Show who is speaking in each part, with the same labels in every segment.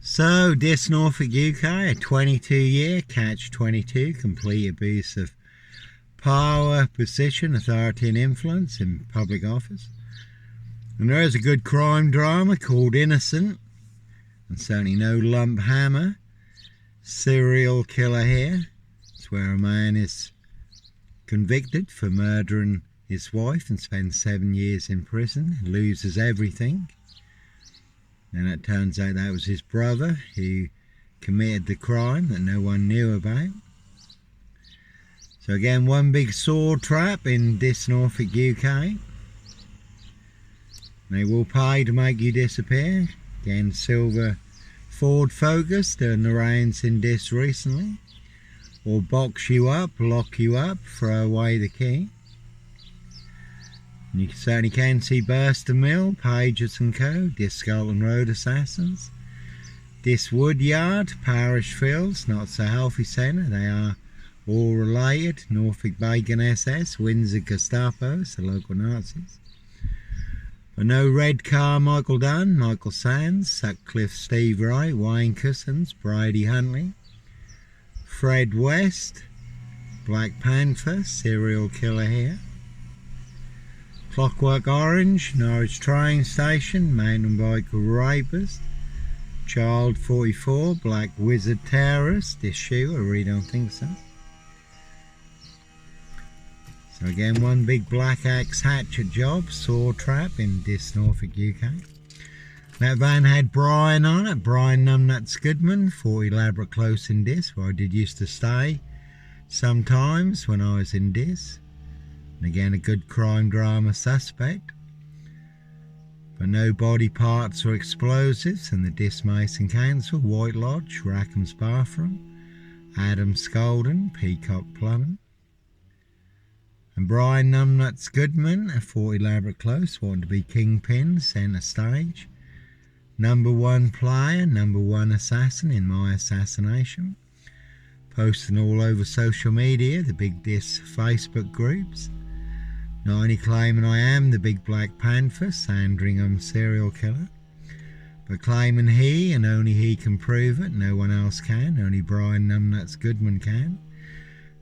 Speaker 1: So, this Norfolk UK, a 22-year catch-22, complete abuse of power, position, authority and influence in public office. And there is a good crime drama called Innocent, and certainly no lump hammer. Serial killer here. It's where a man is convicted for murdering his wife and spends 7 years in prison, loses everything. And it turns out that was his brother who committed the crime that no one knew about. So again, one big saw trap in this Norfolk UK. They will pay to make you disappear. Again, silver Ford Focus doing the rounds in this recently. Or box you up, lock you up, throw away the key. And you certainly can see Burst and Mill, Pages and Co, this Scotland Road Assassins. This Woodyard, Parish Fields, Not So Healthy Centre, they are all related. Norfolk Bacon SS, Windsor Gestapos, the local Nazis. But no Red Car, Michael Dunn, Michael Sands, Sutcliffe Steve Wright, Wayne Cousins, Brady Huntley, Fred West, Black Panther, serial killer here. Clockwork Orange, Norwich train station, mountain bike rapist. Child 44, Black Wizard terrorist. This shoe, I really don't think so. So again, one big black axe hatchet job, saw trap in this Norfolk UK. That van had Brian on it, Brian Numbnuts Goodman, 40 Elaborate Close in this, where I did used to stay sometimes when I was in this. And again, a good crime drama suspect. But no body parts or explosives in the Dis Mason Council, White Lodge, Rackham's Bathroom, Adam Scolden, Peacock Plumbing. And Brian Numbnuts Goodman, a 40 Elaborate Close, wanted to be kingpin, centre stage. Number one player, number one assassin in My Assassination. Posting all over social media, the Big Dis Facebook groups. Not only claiming I am the Big Black Panther, Sandringham serial killer, but claiming he and only he can prove it, no one else can, only Brian Numbnuts Goodman can.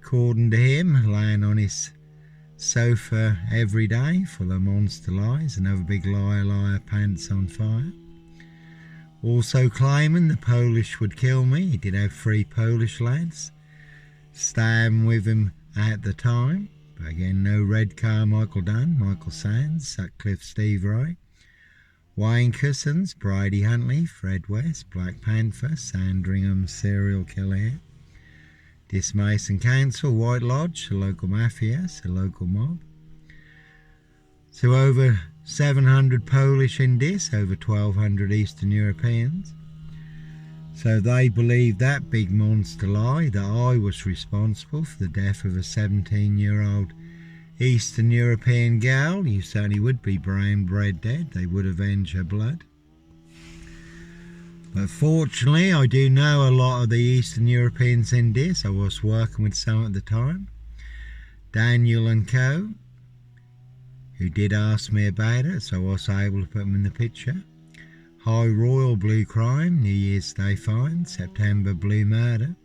Speaker 1: According to him, laying on his sofa every day full of monster lies, another big liar, liar, pants on fire. Also claiming the Polish would kill me. He did have 3 Polish lads staying with him at the time. But again, no Red Car, Michael Dunn, Michael Sands, Sutcliffe Steve Wright, Wayne Cousins, Brady Huntley, Fred West, Black Panther, Sandringham serial killer here. Dis Mason Council, White Lodge, the local mafias, the local mob. So over 700 Polish in this, over 1,200 Eastern Europeans. So they believe that big monster lie that I was responsible for the death of a 17-year-old Eastern European girl. You certainly would be brown bread dead. They would avenge her blood. But fortunately, I do know a lot of the Eastern Europeans in this. I was working with some at the time. Daniel and Co, who did ask me about it, so I was able to put them in the picture. High Royal Blue Crime, New Year's Day Find, September Blue Murder,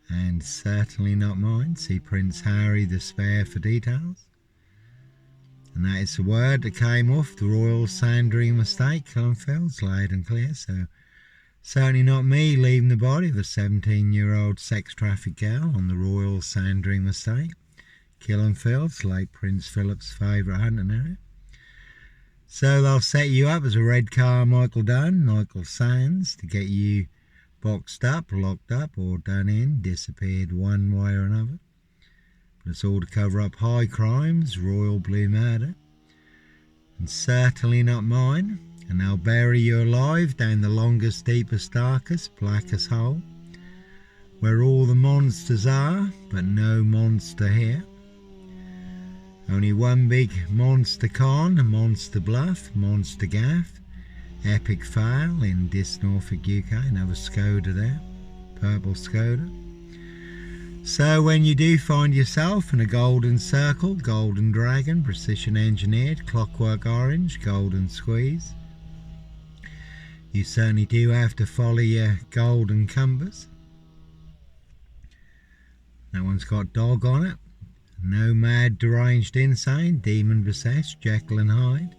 Speaker 1: and certainly not mine. See Prince Harry the Spare for details. And that is the word that came off the Royal Sandringham estate, Killenfields, loud and clear. So certainly not me leaving the body of a 17-year-old sex trafficked girl on the Royal Sandringham estate, Killenfields, late Prince Philip's favourite hunting area. So they'll set you up as a Red Car, Michael Dunn, Michael Sands, to get you boxed up, locked up, or done in, disappeared one way or another. But it's all to cover up high crimes, Royal Blue Murder, and certainly not mine. And they'll bury you alive down the longest, deepest, darkest, blackest hole, where all the monsters are, but no monster here. Only one big monster con, a monster Bluff, monster Gaffe, epic fail in this Norfolk UK, another Skoda there, purple Skoda. So when you do find yourself in a golden circle, golden dragon, precision engineered, clockwork orange, golden squeeze, You certainly do have to follow your golden compass. That one's got dog on it. No mad, deranged, insane, demon possessed, Jekyll and Hyde.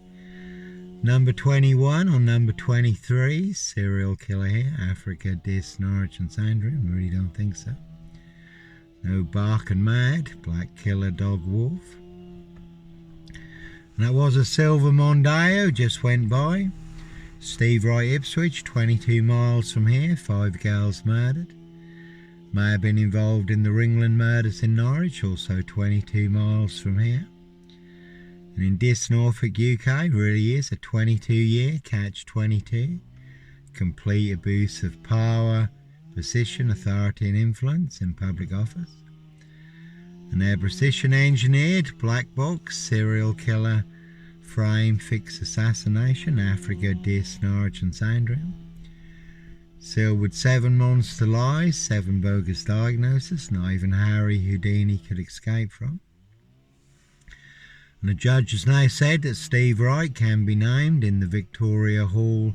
Speaker 1: Number 21 or number 23, serial killer here, Africa, Dis, Norwich and Sandringham. Really don't think so. No bark and mad, black killer, dog, wolf. And that was a silver Mondeo, just went by. Steve Wright, Ipswich, 22 miles from here, 5 girls murdered. May have been involved in the Ringland murders in Norwich, also 22 miles from here. And in Dis, Norfolk, UK, really is a 22-year catch-22. Complete abuse of power, position, authority and influence in public office. And they're precision engineered, black box, serial killer, frame, FIX Assassination, Africa, Dis, Norwich and Sandringham. Sealed with 7 monster lies, 7 bogus diagnoses, not even Harry Houdini could escape from. And the judge has now said that Steve Wright can be named in the Victoria Hall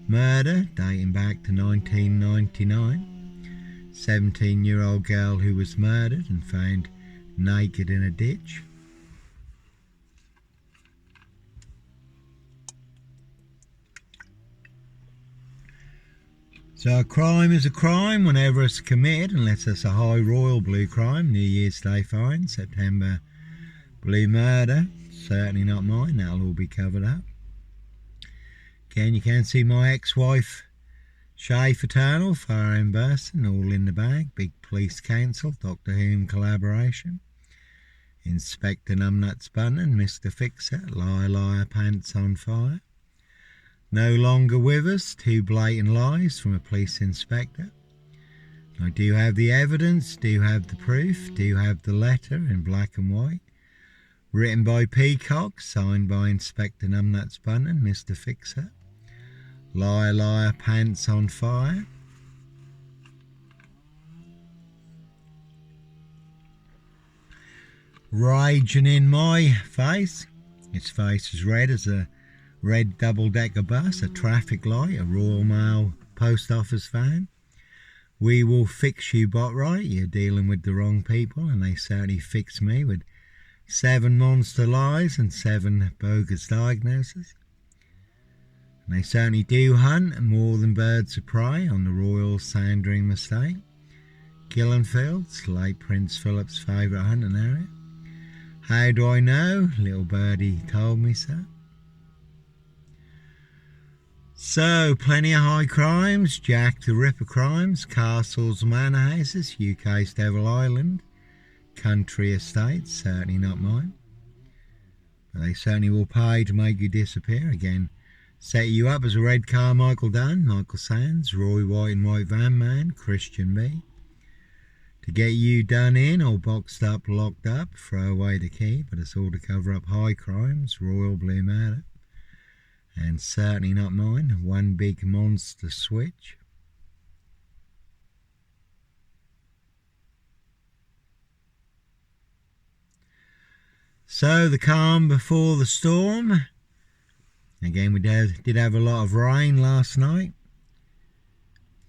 Speaker 1: murder dating back to 1999. 17-year-old girl who was murdered and found naked in a ditch. So a crime is a crime whenever it's committed, unless it's a high royal blue crime. New Year's Day fine, September blue murder, certainly not mine, that'll all be covered up. Again, you can see my ex-wife Shay Fraternal, Farron Burson, all in the bag. Big police council, Doctor Whom collaboration. Inspector Numbnuts Bunnan, Mr. Fixer, liar, liar, pants on fire. No longer with us, 2 blatant lies from a police inspector. I do have the evidence, do have the proof, do have the letter in black and white. Written by Peacock, signed by Inspector Numbnuts Bunnan, Mr. Fixer. Liar, liar, pants on fire. Raging in my face. Its face is red as a red double-decker bus, a traffic light, a Royal Mail post office van. We will fix you, Botwright. You're dealing with the wrong people, and they certainly fixed me with 7 monster lies and 7 bogus diagnoses. And they certainly do hunt more than birds of prey on the Royal Sandringham estate. Gillenfields, late Prince Philip's favourite hunting area. How do I know? Little birdie told me so. So, plenty of high crimes, Jack the Ripper crimes, castles, manor houses, UK's Devil Island, country estates, certainly not mine. But they certainly will pay to make you disappear again. Set you up as a red car, Michael Dunn, Michael Sands, Roy White and White Van Man, Christian B. To get you done in or boxed up, locked up, throw away the key, but it's all to cover up high crimes, royal blue murder. And certainly not mine, one big monster switch. So the calm before the storm. Again, we did have a lot of rain last night.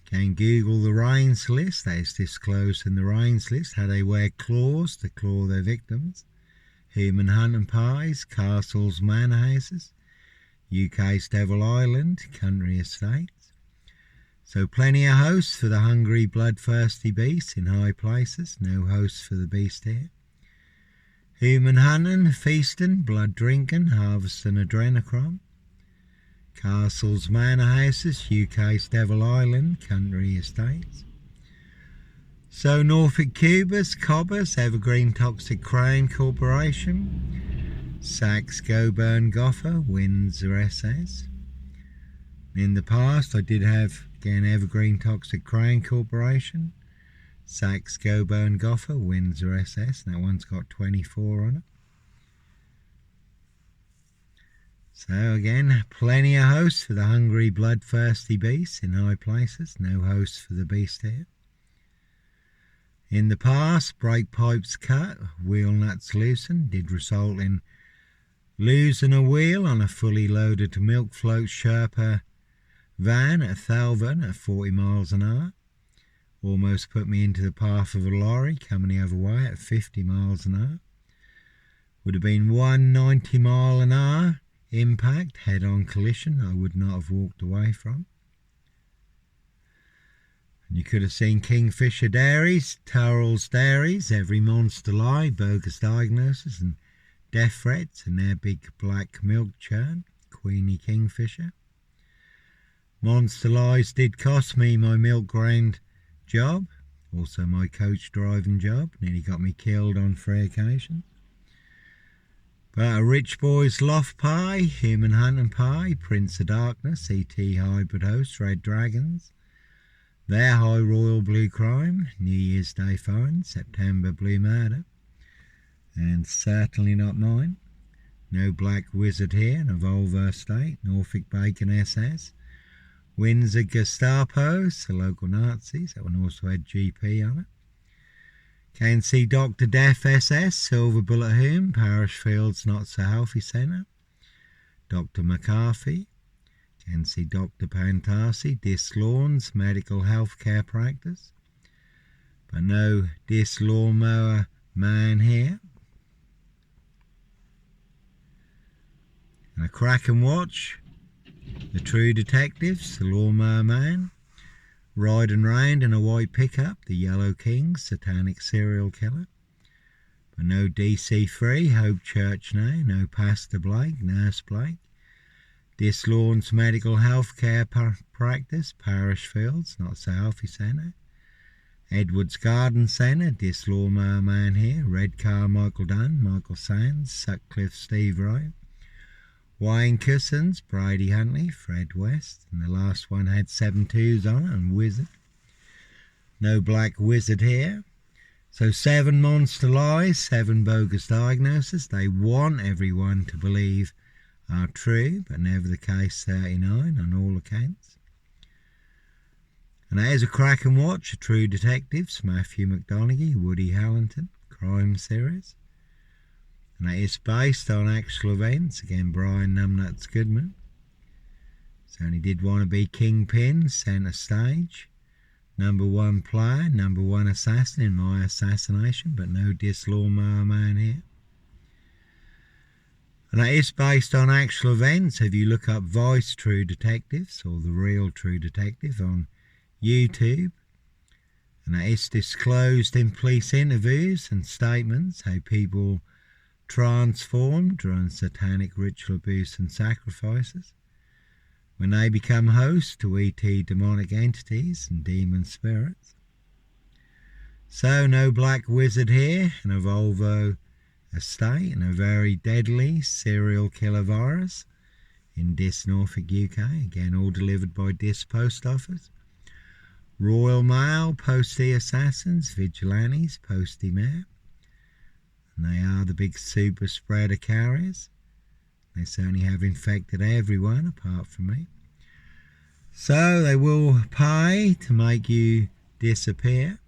Speaker 1: Can Google the rains list, that is disclosed in the rains list, how they wear claws to claw their victims. Human hunting pies, castles, manor houses. UK's Devil Island, country estates. So plenty of hosts for the hungry, bloodthirsty beast in high places. No hosts for the beast here. Human hunting, feasting, blood drinking, harvesting adrenochrome. Castles, manor houses, UK's Devil Island, country estates. So Norfolk Cubers, Cobbers, Evergreen Toxic Crane Corporation. Sachs, Goburn, Gaffe, Windsor SS. In the past I did have, again, Evergreen Toxic Crane Corporation. Sachs, Goburn, Gaffe, Windsor SS. That one's got 24 on it. So again, plenty of hosts for the hungry, bloodthirsty beasts in high places. No hosts for the beast here. In the past, brake pipes cut, wheel nuts loosened, did result in losing a wheel on a fully loaded milk float Sherpa Van at Thalvin at 40 miles an hour. Almost put me into the path of a lorry coming the other way at 50 miles an hour. Would have been 190 mile an hour impact, head-on collision I would not have walked away from. And you could have seen Kingfisher Dairies, Turrell's Dairies, Every Monster Lie, Bogus Diagnoses and Death Threats and their big black milk churn, Queenie Kingfisher. Monster Lies did cost me my milk grind job, also my coach driving job, nearly got me killed on 3 occasions. But a Rich Boy's Loft Pie, Human Hunting Pie, Prince of Darkness, ET Hybrid Host, Red Dragons, Their High Royal Blue Crime, New Year's Day Fine, September Blue Murder, and certainly not mine. No Black Wizard here, in a Volvo State, Norfolk Bacon SS, Windsor Gestapos, the local Nazis, that one also had GP on it. Can see Dr. Death SS, Silver Bullet Hume, Parish Fields Not So Healthy Centre, Dr. McCarthy. Can see Dr. Pantasi, Dis Lawns, Medical Healthcare Practice, but no Dis Lawnmower Man here. And a Kraken Watch, the True Detectives, the Lawnmower Man, Riding Round in a White Pickup, the Yellow King, Satanic Serial Killer, but no DC3, Hope Church now, no Pastor Blake, Nurse Blake, Dis Lawns Medical Healthcare Practice, Parish Fields, Not So Healthy Centre, Edwards Garden Centre, Dis Lawnmower Man here, Red Car Michael Dunn, Michael Sands, Sutcliffe Steve Wright, Wayne Cousins, Brady Huntley, Fred West, and the last one had 7 2s on it, and Wizard. No Black Wizard here. So 7 monster lies, 7 bogus diagnoses. They want everyone to believe are true, but never the case 39 on all accounts. And that is a Kraken Watch, a True Detectives, Matthew McConaughey, Woody Harrington, crime series. And that is based on actual events. Again, Brian Numbnuts Goodman. Certainly did want to be Kingpin, centre stage. Number 1 player, number 1 assassin in my assassination, but no Dis Lawnmower Man here. And that is based on actual events. If you look up Voice True Detectives or The Real True Detective on YouTube, and that is disclosed in police interviews and statements how people transformed during satanic ritual abuse and sacrifices when they become hosts to ET demonic entities and demon spirits. So no Black Wizard here, in a Volvo estate, and a very deadly serial killer virus in Dis, Norfolk, UK. Again, all delivered by Dis Post Office. Royal Mail, Postie Assassins, Vigilantes, Postie Mayor. And they are the big super spreader carriers. They certainly have infected everyone apart from me. So they will pay to make you disappear.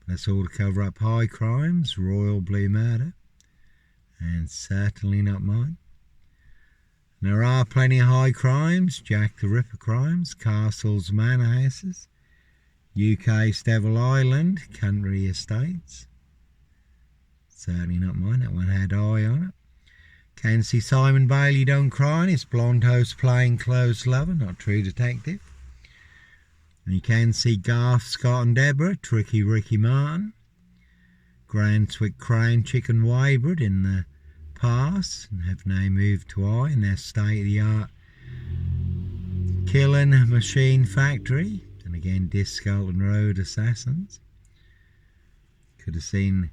Speaker 1: That's all to cover up high crimes, royal blue murder, and certainly not mine. And there are plenty of high crimes, Jack the Ripper crimes, castles, manor houses, UK's Devil Island, country estates. Certainly not mine, that one had eye on it. Can see Simon Bailey Don't Cry on his blonde host plain clothes lover, not True Detective. And you can see Garth, Scott and Deborah, Tricky Ricky Martin, Grand Swick Crane Chicken Waybred in the past, and have now moved to I in their state-of-the-art killing machine factory. And again, Discalton Road Assassins. Could have seen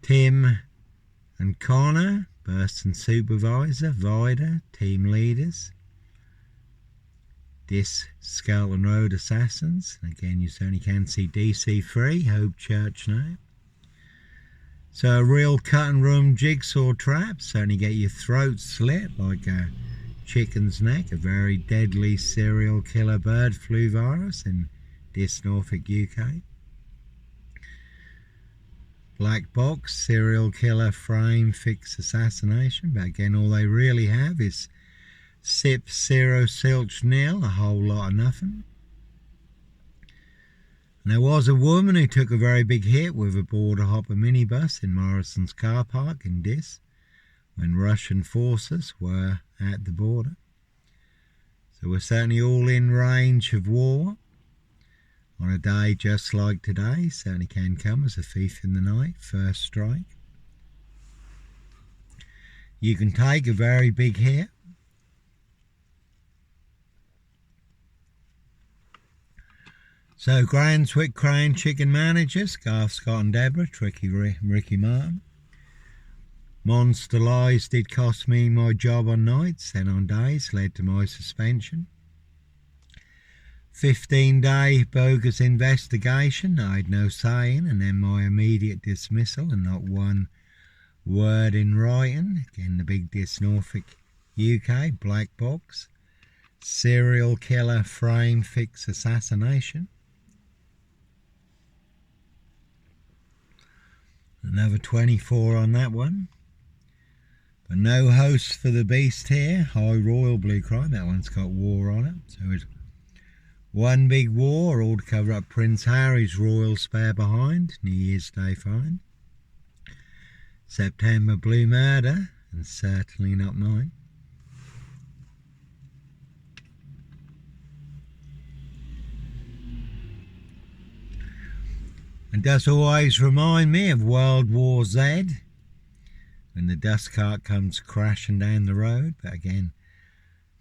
Speaker 1: Tim and Connor, Burston Supervisor, Vida, Team Leaders, Dis Skelton Road Assassins. And again, you certainly can see DC3, Hope Church now. So a real cutting room jigsaw trap, certainly get your throat slit like a chicken's neck. A very deadly serial killer bird flu virus in Dis, Norfolk, UK. Black box, serial killer frame, FIX Assassination. But again, all they really have is Sip, zero, silch, nil, a whole lot of nothing. And there was a woman who took a very big hit with a border hopper minibus in Morrison's car park in Dis when Russian forces were at the border. So we're certainly all in range of war. On a day just like today, certainly can come as a thief in the night, first strike. You can take a very big hit. So Grand Swick Crane Chicken Managers, Garth, Scott and Deborah, Ricky Martin. Monster lies did cost me my job on nights, then on days led to my suspension. 15-day bogus investigation I had no say in, and then my immediate dismissal and not one word in writing. Again, the big Dis Norfolk UK black box. Serial killer frame FIX Assassination. Another 24 on that one. But no host for the beast here. High Royal Blue Crime. That one's got war on it. So it's one big war, all to cover up Prince Harry's royal spare behind. New Year's Day fine. September Blue Murder. And certainly not mine. And does always remind me of World War Z, when the dust cart comes crashing down the road. But again,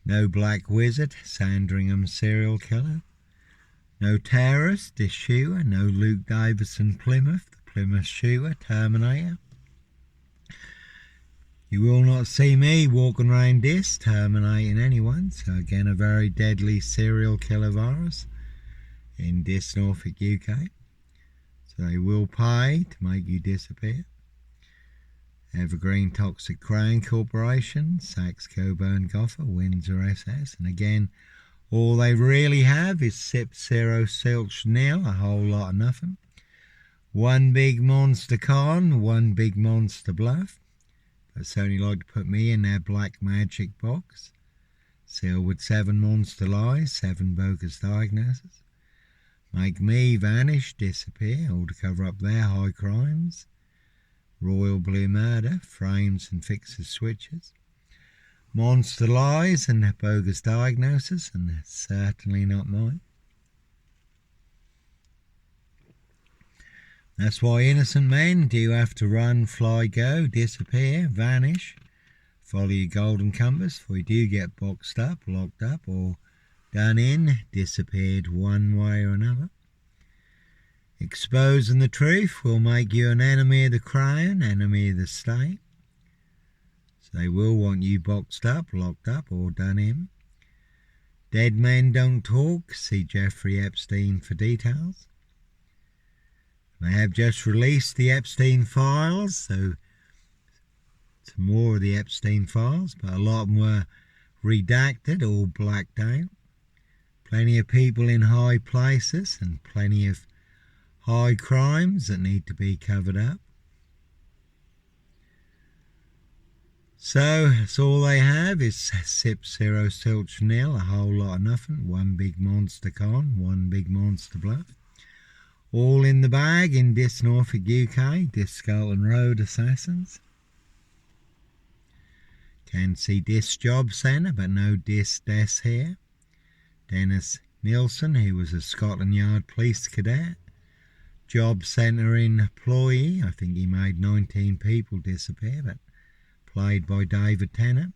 Speaker 1: no Black Wizard, Sandringham serial killer. No terrorist, this shooter. No Luke Davison Plymouth, the Plymouth shooter, Terminator. You will not see me walking around this terminating anyone. So again, a very deadly serial killer virus in Dis Norfolk UK. They will pay to make you disappear. Evergreen Toxic Crane Corporation, Saks Coburn Gaffe, Windsor SS. And again, all they really have is sip, zero, silch, nil, a whole lot of nothing. One big monster con, one big monster bluff. But certainly like to put me in their black magic box. Sealed with 7 monster lies, 7 bogus diagnoses. Make me vanish, disappear, all to cover up their high crimes. Royal Blue Murder, frames and fixes switches. Monster lies and bogus diagnoses, and certainly not mine. That's why innocent men do have to run, fly, go, disappear, vanish. Follow your golden compass, for you do get boxed up, locked up, or done in, disappeared one way or another. Exposing the truth will make you an enemy of the crown, enemy of the state. So they will want you boxed up, locked up, or done in. Dead men don't talk, see Jeffrey Epstein for details. They have just released the Epstein files, so some more of the Epstein files, but a lot of them were redacted or blacked out. Plenty of people in high places and plenty of high crimes that need to be covered up. So that's all they have is sip, zero, silch, nil, a whole lot of nothing. One big monster con, one big monster bluff. All in the bag in Dis Norfolk UK, Dis Scotland Road Assassins. Can see Dis Job Centre, but no Dis Des here. Dennis Nielsen, who was a Scotland Yard police cadet. Job Centre employee, I think he made 19 people disappear, but played by David Tennant.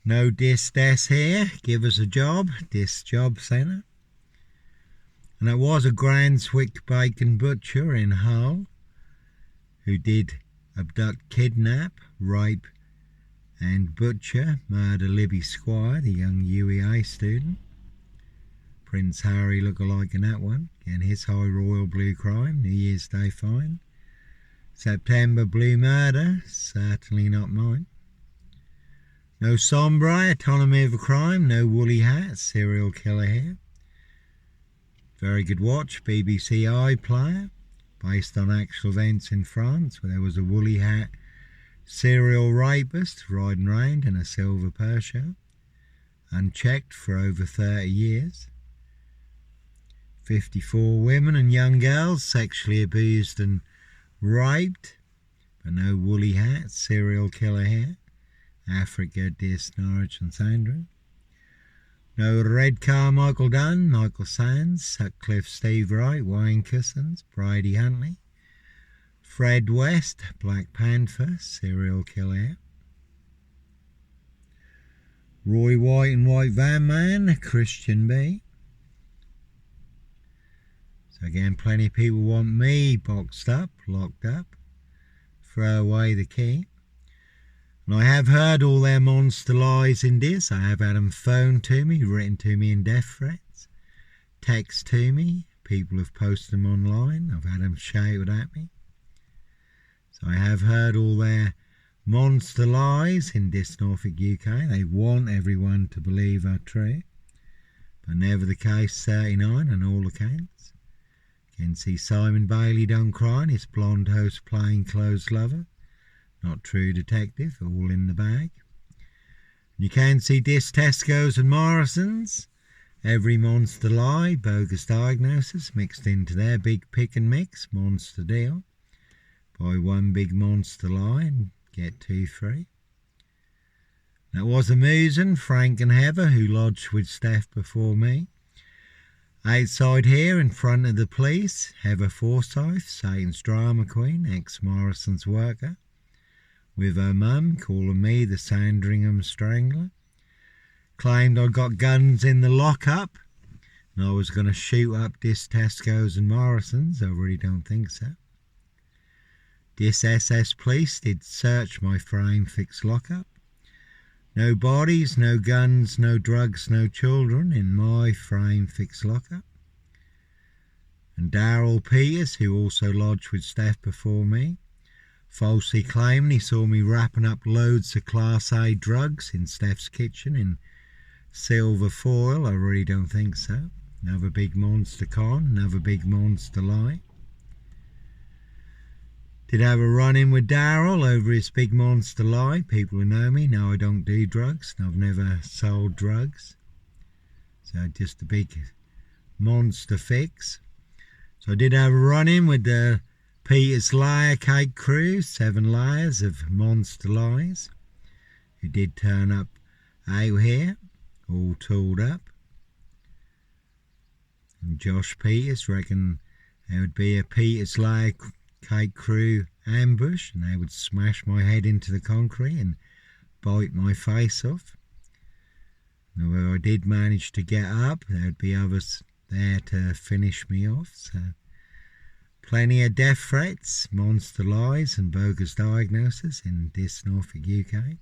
Speaker 1: No Dis Des here, give us a job, Dis Job Centre. And it was a Grand Swick Bacon butcher in Hull who did abduct, kidnap, rape and butcher, murder Libby Squire, the young UEA student. Prince Harry lookalike in that one. Again, his high royal blue crime, New Year's Day fine. September Blue Murder, certainly not mine. No Sombre, Autonomy of a Crime, no Woolly Hat, serial killer here. Very good watch, BBC iPlayer, based on actual events in France, where there was a woolly hat serial rapist riding round in a silver Peugeot. unchecked for over 30 years. 54 women and young girls sexually abused and raped, but no woolly hats, serial killer here. Africa, Dis, Norwich and Sandringham. No red car, Michael Dunn, Michael Sands, Sutcliffe, Steve Wright, Wayne Cousins, Bridie Huntley. Fred West, Black Panther, serial killer here. Roy White and White Van Man, Christian B. So again, plenty of people want me boxed up, locked up, throw away the key. And I have heard all their monster lies in this. I have had them phoned to me, written to me in death threats, text to me. People have posted them online. I've had them shouted at me. So I have heard all their monster lies in this Norfolk, UK. They want everyone to believe are true, but never the case 39 on all accounts. You can see Simon Bailey don't cry and his blonde host plainclothes lover. Not true detective, all in the bag. You can see this Tesco's and Morrison's. Every monster lie, bogus diagnosis mixed into their big pick and mix monster deal. Buy one big monster lie and get 2 free. That was amusing, Frank and Heather, who lodged with Steph before me. Outside here in front of the police, Heather Forsyth, Satan's drama queen, ex-Morrison's worker, with her mum calling me the Sandringham Strangler. Claimed I'd got guns in the lockup and I was going to shoot up this Tesco's and Morrison's. I really don't think so. This SS police did search my frame fix lockup. No bodies, no guns, no drugs, no children in my frame fix lockup. And Darryl Peters, who also lodged with Steph before me, falsely claiming he saw me wrapping up loads of Class A drugs in Steph's kitchen in silver foil. I really don't think so. Another big monster con, another big monster lie. Did have a run-in with Darryl over his big monster lie. People who know me know I don't do drugs and I've never sold drugs. So just a big monster fix. So I did have a run-in with the Peter's Layer Cake Crew, 7 layers of monster lies, who did turn up out here, all tooled up. And Josh Peters reckoned there would be a Peter's Layer Cake Crew ambush and they would smash my head into the concrete and bite my face off. And although I did manage to get up, there would be others there to finish me off. So plenty of death threats, monster lies and bogus diagnoses in this Norfolk, UK.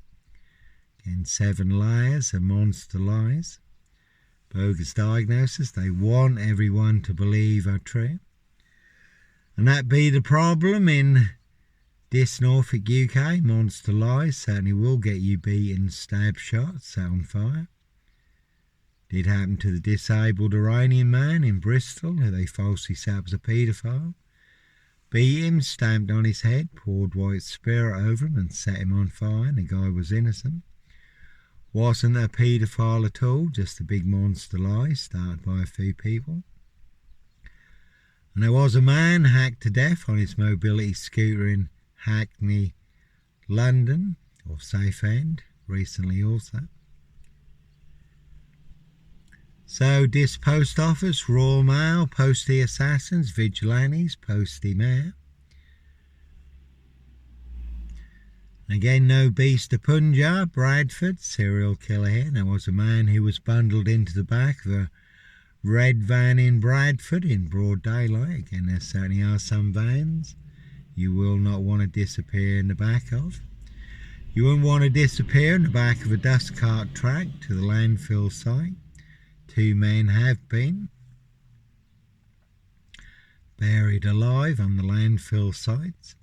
Speaker 1: Again, 7 layers of monster lies, bogus diagnoses they want everyone to believe are true. And that be the problem in this Norfolk, UK. Monster lies certainly will get you beaten, stabbed, shot, set on fire. Did happen to the disabled Iranian man in Bristol who they falsely said was a paedophile. Beat him, stamped on his head, poured white spirit over him and set him on fire, and the guy was innocent. Wasn't a paedophile at all, just a big monster lie started by a few people. And there was a man hacked to death on his mobility scooter in Hackney, London, or Southend, recently also. So this post office, Royal Mail, postie assassins, vigilantes, postie mayor. Again, no beast of Punjab, Bradford, serial killer here. There was a man who was bundled into the back of a red van in Bradford in broad daylight. Again, there certainly are some vans you will not want to disappear in the back of. You wouldn't want to disappear in the back of a dust cart track to the landfill site. 2 men have been buried alive on the landfill sites.